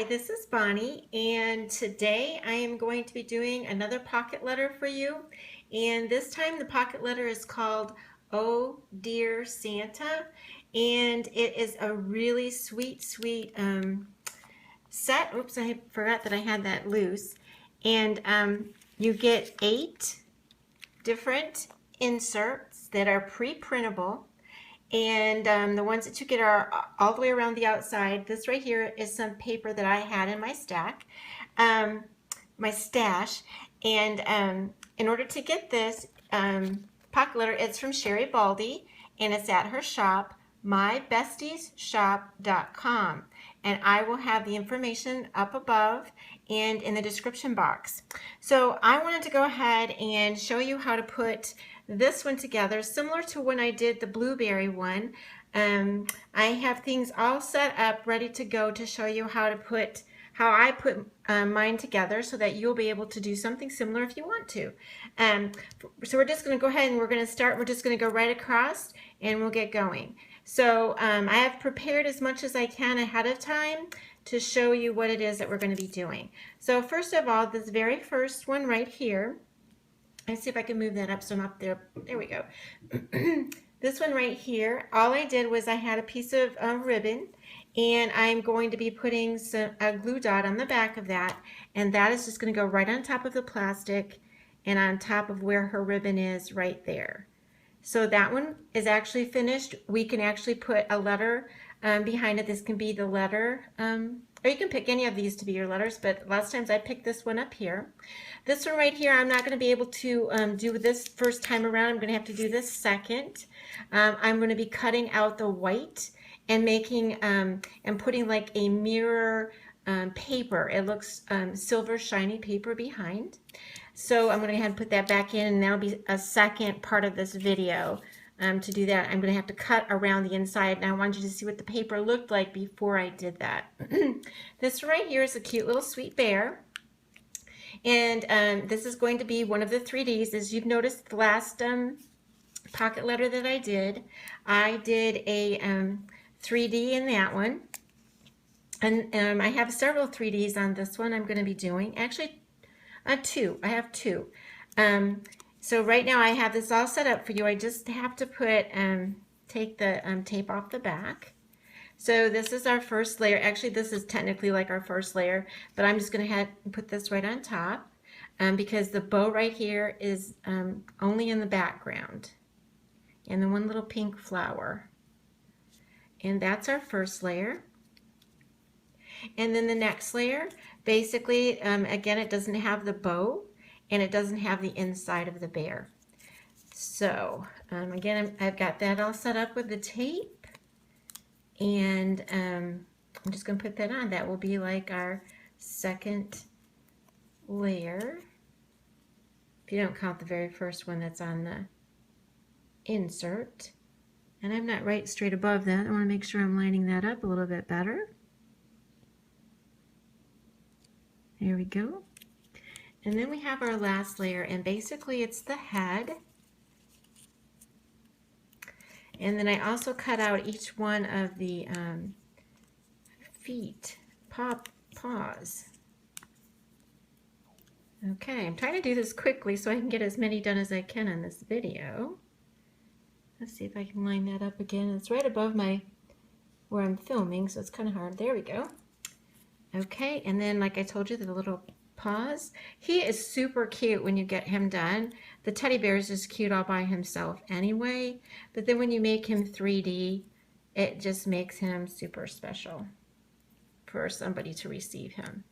Hi, this is Bonnie, and today I am going to be doing another pocket letter for you. And this time the pocket letter is called Oh Dear Santa, and it is a really sweet set. Oops, I forgot that I had that loose. And you get 8 different inserts that are pre-printable. And the ones that you get are all the way around the outside. This right here is some paper that I had in my my stash. And in order to get this pocket letter, it's from Sherri Baldy, and it's at her shop, mybestiesshop.com. And I will have the information up above and in the description box. So I wanted to go ahead and show you how to put this one together, similar to when I did the blueberry one. I have things all set up ready to go to show you how I put mine together so that you'll be able to do something similar if you want to. So we're just going to go ahead and we're going to start. We're just going to go right across and we'll get going. So I have prepared as much as I can ahead of time to show you what it is that we're going to be doing. So first of all, this very first one right here, let's see if I can move that up so I'm up there. There we go. This one right here, all I did was I had a piece of ribbon, and I'm going to be putting a glue dot on the back of that, and that is just going to go right on top of the plastic and on top of where her ribbon is right there. So that one is actually finished. We can actually put a letter behind it. This can be the letter, or you can pick any of these to be your letters, but lots of times I picked this one up here. This one right here, I'm not going to be able to do this first time around. I'm going to have to do this second. I'm going to be cutting out the white and making and putting like a mirror paper. It looks silver shiny paper behind. So I'm going to go ahead and put that back in, and that'll be a second part of this video. To do that, I'm going to have to cut around the inside, and I wanted you to see what the paper looked like before I did that. This right here is a cute little sweet bear, and this is going to be one of the 3Ds. As you've noticed, the last pocket letter that I did a 3D in that one, and I have several 3Ds on this one I'm going to be doing. Actually, two. I have two. So right now I have this all set up for you. I just have to put take the tape off the back. So this is our first layer. Actually, this is technically like our first layer, but I'm just going to put this right on top because the bow right here is only in the background, and the one little pink flower. And that's our first layer. And then the next layer, basically, again, it doesn't have the bow, and it doesn't have the inside of the bear. So again, I've got that all set up with the tape, and I'm just going to put that on. That will be like our second layer, if you don't count the very first one that's on the insert. And I'm not right straight above that. I want to make sure I'm lining that up a little bit better. There we go. And then we have our last layer, and basically it's the head. And then I also cut out each one of the feet, paws. Okay, I'm trying to do this quickly so I can get as many done as I can on this video. Let's see if I can line that up again. It's right above where I'm filming, so it's kind of hard. There we go. Okay, and then like I told you, the little paws. He is super cute when you get him done. The teddy bear is just cute all by himself anyway, but then when you make him 3D, it just makes him super special for somebody to receive him.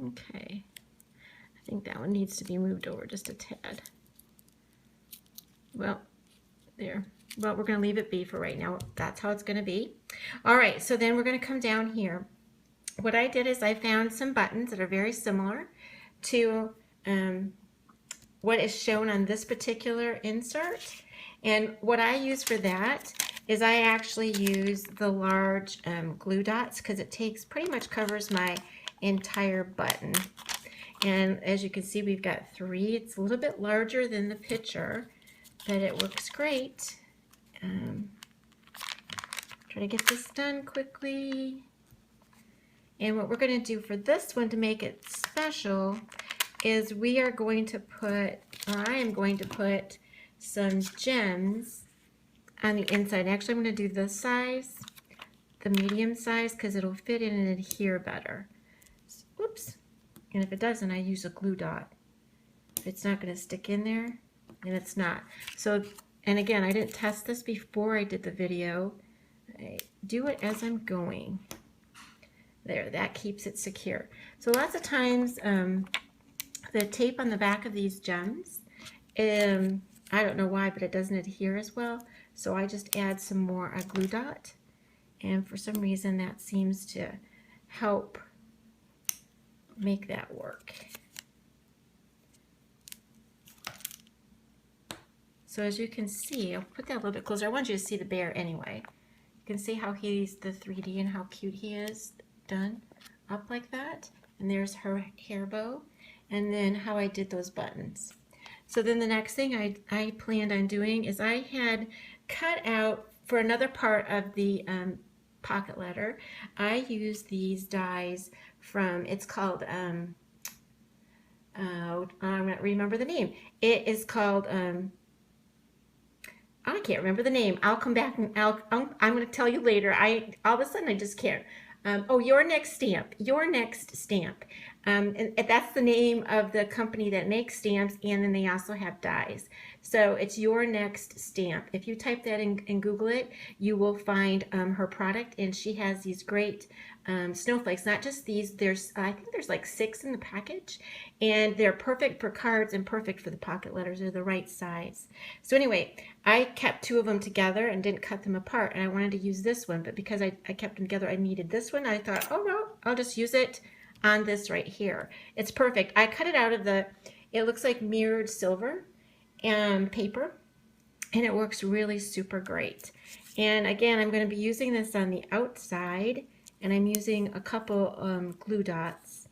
Okay, I think that one needs to be moved over just a tad. Well, there. Well, we're going to leave it be for right now. That's how it's going to be. All right, so then we're going to come down here. What I did is I found some buttons that are very similar to what is shown on this particular insert. And what I use for that is I actually use the large glue dots, because it pretty much covers my entire button. And as you can see, we've got 3. It's a little bit larger than the picture, but it works great. Try to get this done quickly. And what we're going to do for this one to make it special is we are going to put, or I am going to put some gems on the inside. Actually, I'm going to do this size, the medium size, because it'll fit in and adhere better. Oops. And if it doesn't, I use a glue dot. If it's not going to stick in there, then it's not. So, and again, I didn't test this before I did the video. I do it as I'm going. There, that keeps it secure. So lots of times, the tape on the back of these gems, I don't know why, but it doesn't adhere as well. So I just add some more glue dot. And for some reason, that seems to help make that work. So as you can see, I'll put that a little bit closer. I want you to see the bear anyway. You can see how he's the 3D and how cute he is done up like that. And there's her hair bow. And then how I did those buttons. So then the next thing I planned on doing is I had cut out for another part of the pocket letter. I used these dies from, it's called, I don't remember the name. It is called, I can't remember the name. I'll come back and I'm going to tell you later. All of a sudden I just can't. Oh, Your Next Stamp. Your Next Stamp. And that's the name of the company that makes stamps, and then they also have dies. So it's Your Next Stamp. If you type that in and Google it, you will find her product, and she has these great snowflakes. Not just these. I think there's like 6 in the package, and they're perfect for cards and perfect for the pocket letters. They're the right size. So anyway, I kept 2 of them together and didn't cut them apart, and I wanted to use this one, but because I kept them together, I needed this one. I thought, oh no, I'll just use it on this right here. It's perfect. I cut it out of it looks like mirrored silver and paper, and it works really super great. And again, I'm going to be using this on the outside, and I'm using a couple glue dots,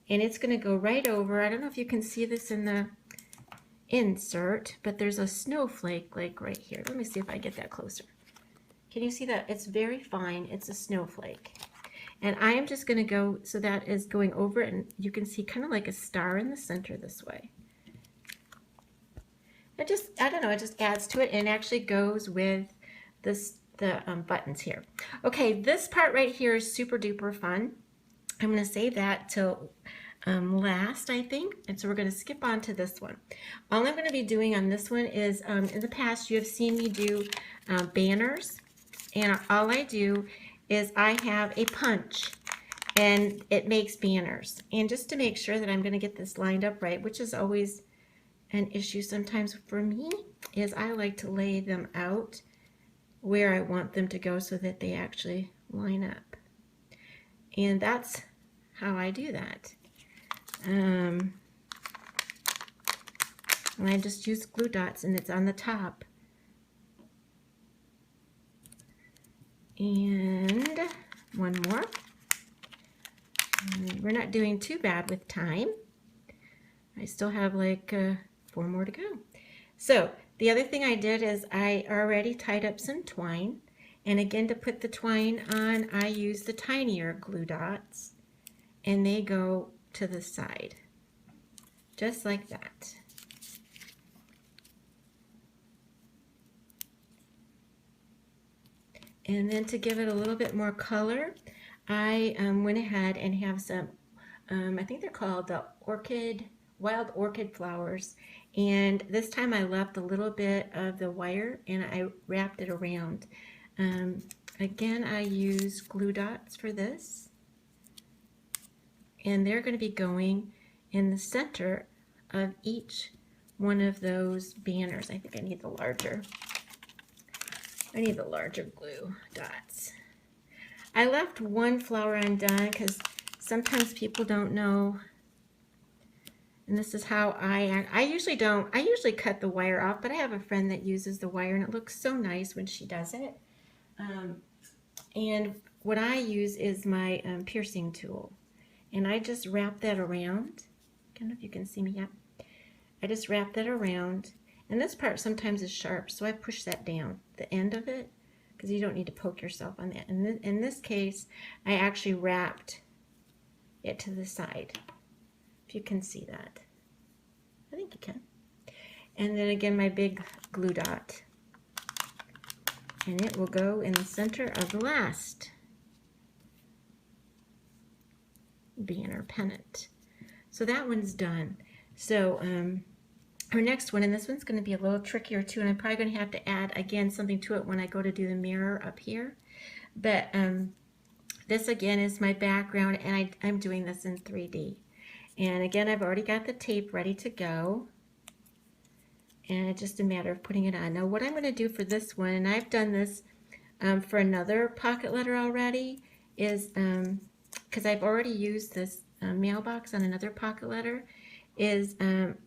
and it's going to go right over. I don't know if you can see this in the insert, but there's a snowflake like right here. Let me see if I get that closer. Can you see that? It's very fine. It's a snowflake. And I am just going to go, so that is going over, and you can see kind of like a star in the center this way. It just, I don't know, it just adds to it and actually goes with the buttons here. Okay, this part right here is super duper fun. I'm going to save that till last, I think, and so we're going to skip on to this one. All I'm going to be doing on this one is, in the past you have seen me do banners, and all I do is I have a punch, and it makes banners. And just to make sure that I'm going to get this lined up right, which is always an issue sometimes for me, is I like to lay them out where I want them to go so that they actually line up. And that's how I do that. And I just use glue dots, and it's on the top. And one more. And we're not doing too bad with time. I still have like 4 more to go. So the other thing I did is I already tied up some twine. And again, to put the twine on, I use the tinier glue dots, and they go to the side, just like that. And then to give it a little bit more color, I went ahead and have some, I think they're called the wild orchid flowers. And this time I left a little bit of the wire and I wrapped it around. Again, I use glue dots for this. And they're going to be going in the center of each one of those banners. I think I need the larger glue dots. I left one flower undone because sometimes people don't know, and this is how I usually cut the wire off, but I have a friend that uses the wire and it looks so nice when she does it. And what I use is my piercing tool, and I just wrap that around. I don't know if you can see me yet. I just wrap that around. And this part sometimes is sharp, so I push that down, the end of it, because you don't need to poke yourself on that. In this case, I actually wrapped it to the side. If you can see that. I think you can. And then again, my big glue dot. And it will go in the center of the last banner pennant. So that one's done. So our next one, and this one's going to be a little trickier too, and I'm probably going to have to add again something to it when I go to do the mirror up here. But this again is my background, and I'm doing this in 3D. And again, I've already got the tape ready to go. And it's just a matter of putting it on. Now what I'm going to do for this one, and I've done this for another pocket letter already, is because I've already used this mailbox on another pocket letter, is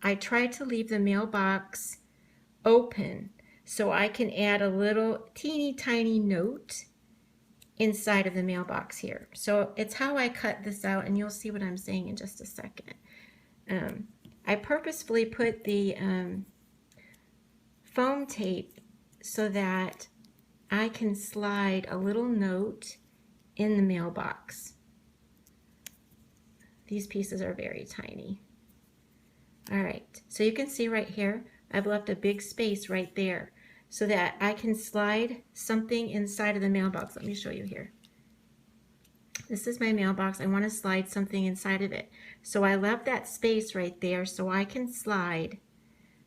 I try to leave the mailbox open so I can add a little teeny tiny note inside of the mailbox here. So it's how I cut this out, and you'll see what I'm saying in just a second. I purposefully put the foam tape so that I can slide a little note in the mailbox. These pieces are very tiny. All right, so you can see right here, I've left a big space right there so that I can slide something inside of the mailbox. Let me show you here. This is my mailbox. I want to slide something inside of it. So I left that space right there so I can slide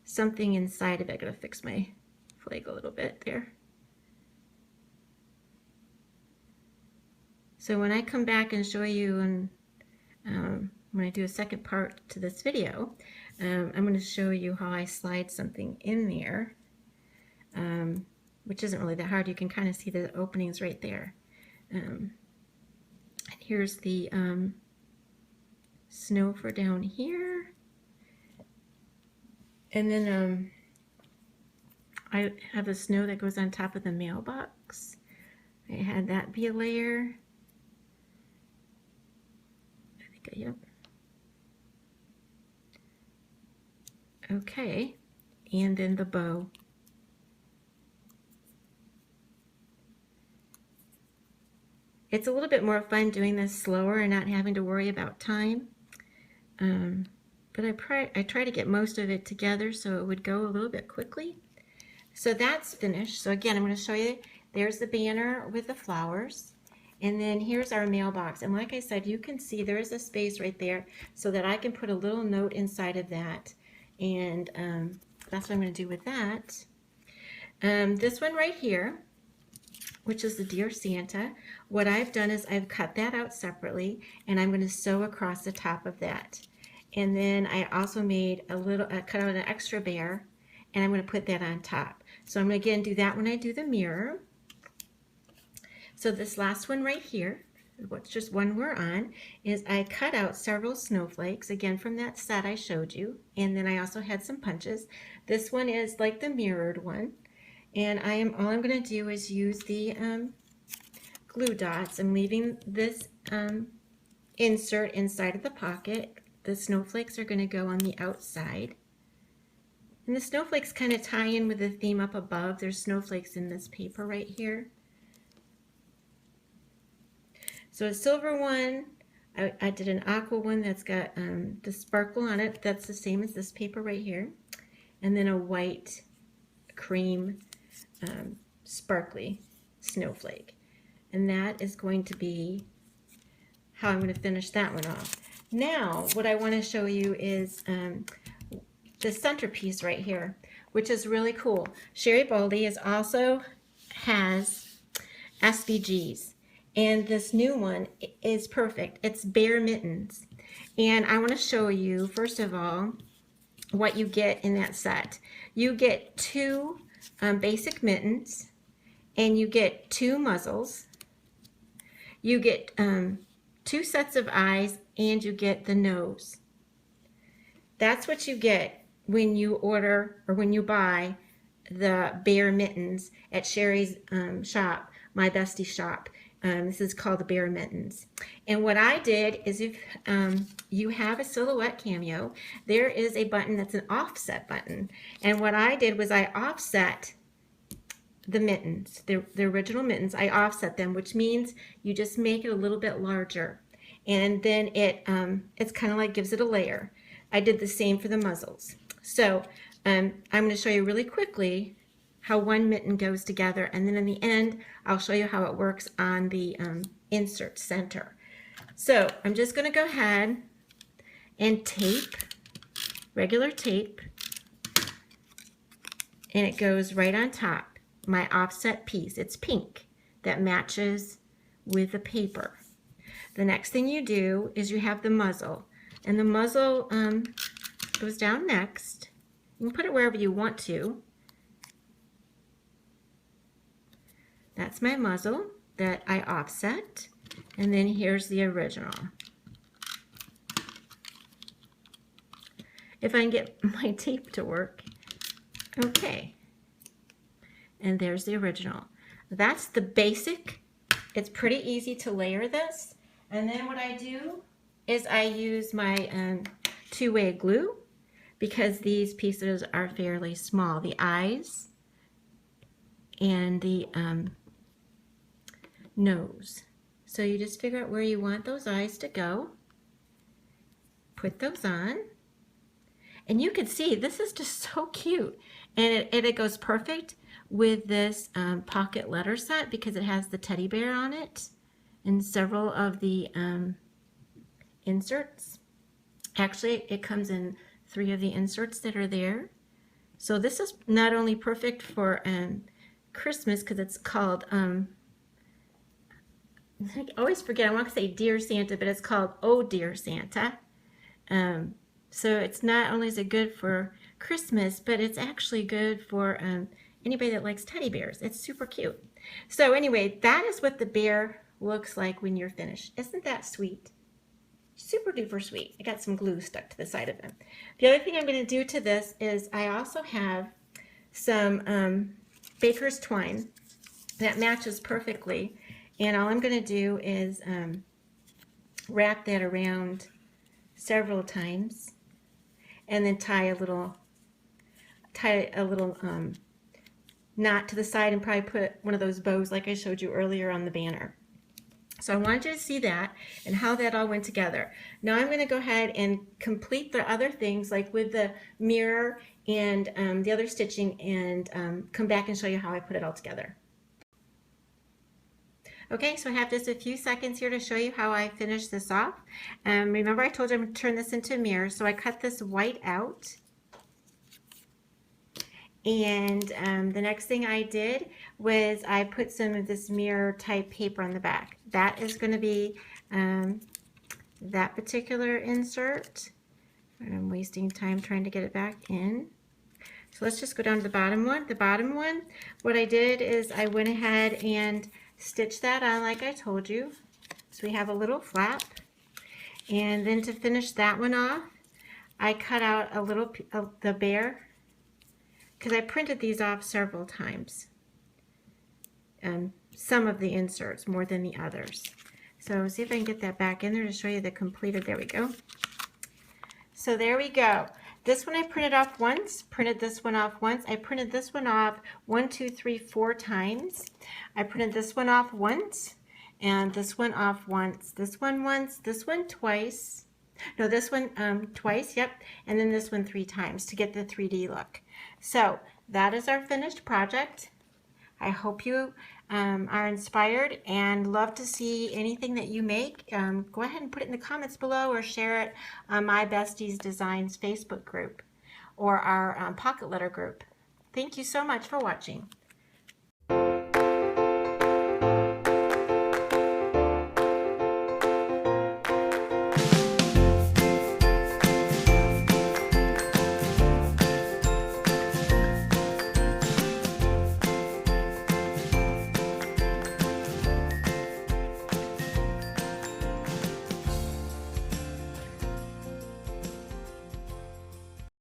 something inside of it. I'm going to fix my flag a little bit there. So when I come back and show you, and when I do a second part to this video, I'm going to show you how I slide something in there, which isn't really that hard. You can kind of see the openings right there. And here's the snow for down here. And then I have the snow that goes on top of the mailbox. I had that be a layer. I think yep. Okay, and then the bow. It's a little bit more fun doing this slower and not having to worry about time. But I try to get most of it together so it would go a little bit quickly. So that's finished. So again, I'm going to show you, there's the banner with the flowers. And then here's our mailbox. And like I said, you can see there is a space right there so that I can put a little note inside of that. And that's what I'm going to do with that. This one right here, which is the Dear Santa, what I've done is I've cut that out separately, and I'm going to sew across the top of that. And then I also made a little, cut out an extra bear, and I'm going to put that on top. So I'm going to again do that when I do the mirror. So this last one right here, what's just one we're on, is I cut out several snowflakes, again from that set I showed you, and then I also had some punches. This one is like the mirrored one, and all I'm going to do is use the glue dots. I'm leaving this insert inside of the pocket. The snowflakes are going to go on the outside. And the snowflakes kind of tie in with the theme up above. There's snowflakes in this paper right here. So a silver one, I did an aqua one that's got the sparkle on it. That's the same as this paper right here. And then a white cream sparkly snowflake. And that is going to be how I'm going to finish that one off. Now, what I want to show you is the centerpiece right here, which is really cool. Sherri Baldy also has SVGs, and this new one is perfect. It's Bear Mittens, and I want to show you, first of all, what you get in that set. You get two basic mittens, and you get two muzzles. You get two sets of eyes, and you get the nose. That's what you get when you order or when you buy the Bear Mittens at Sherri's shop, my bestie shop. This is called the Bear Mittens. And what I did is, if you have a silhouette cameo, there is a button that's an offset button. And what I did was I offset the mittens, the original mittens. I offset them, which means you just make it a little bit larger. and then it's kind of like gives it a layer. I did the same for the muzzles. So I'm going to show you really quickly how one mitten goes together, and then in the end I'll show you how it works on the insert center. So I'm just going to go ahead and tape, regular tape, and it goes right on top, my offset piece. It's pink, that matches with the paper. The next thing you do is you have the muzzle, and the muzzle goes down next. You can put it wherever you want to. That's my muzzle that I offset, and then here's the original. If I can get my tape to work. Okay, and there's the original. That's the basic. It's pretty easy to layer this, and then what I do is I use my two-way glue, because these pieces are fairly small, the eyes and the nose. So you just figure out where you want those eyes to go, put those on, and you can see this is just so cute, and it goes perfect with this pocket letter set because it has the teddy bear on it and several of the inserts. Actually, it comes in 3 of the inserts that are there. So this is not only perfect for Christmas because it's called, I always forget, I want to say Dear Santa, but it's called Oh Dear Santa. So it's not only is it good for Christmas, but it's actually good for anybody that likes teddy bears. It's super cute. So anyway, that is what the bear looks like when you're finished. Isn't that sweet? Super duper sweet. I got some glue stuck to the side of it. The other thing I'm going to do to this is I also have some baker's twine that matches perfectly, and all I'm going to do is wrap that around several times and then tie a little knot to the side and probably put one of those bows like I showed you earlier on the banner. So I wanted you to see that and how that all went together. Now I'm going to go ahead and complete the other things like with the mirror and the other stitching, and come back and show you how I put it all together. Okay, so I have just a few seconds here to show you how I finished this off. Remember I told you I'm going to turn this into a mirror, so I cut this white out. And the next thing I did was I put some of this mirror type paper on the back. That is going to be that particular insert. And I'm wasting time trying to get it back in. So let's just go down to the bottom one. The bottom one, what I did is I went ahead and stitched that on like I told you. So we have a little flap. And then to finish that one off, I cut out a little the bear, because I printed these off several times. Some of the inserts more than the others. So see if I can get that back in there to show you the completed. There we go. So there we go. This one I printed off once, printed this one off once. I printed this one off 1, 2, 3, 4 times. I printed this one off once, and this one off once. This one once, this one twice. No, this one twice, yep. And then this one 3 times to get the 3D look. So that is our finished project. I hope you are inspired and love to see anything that you make. Go ahead and put it in the comments below or share it on my Besties Designs Facebook group or our Pocket Letter group. Thank you so much for watching.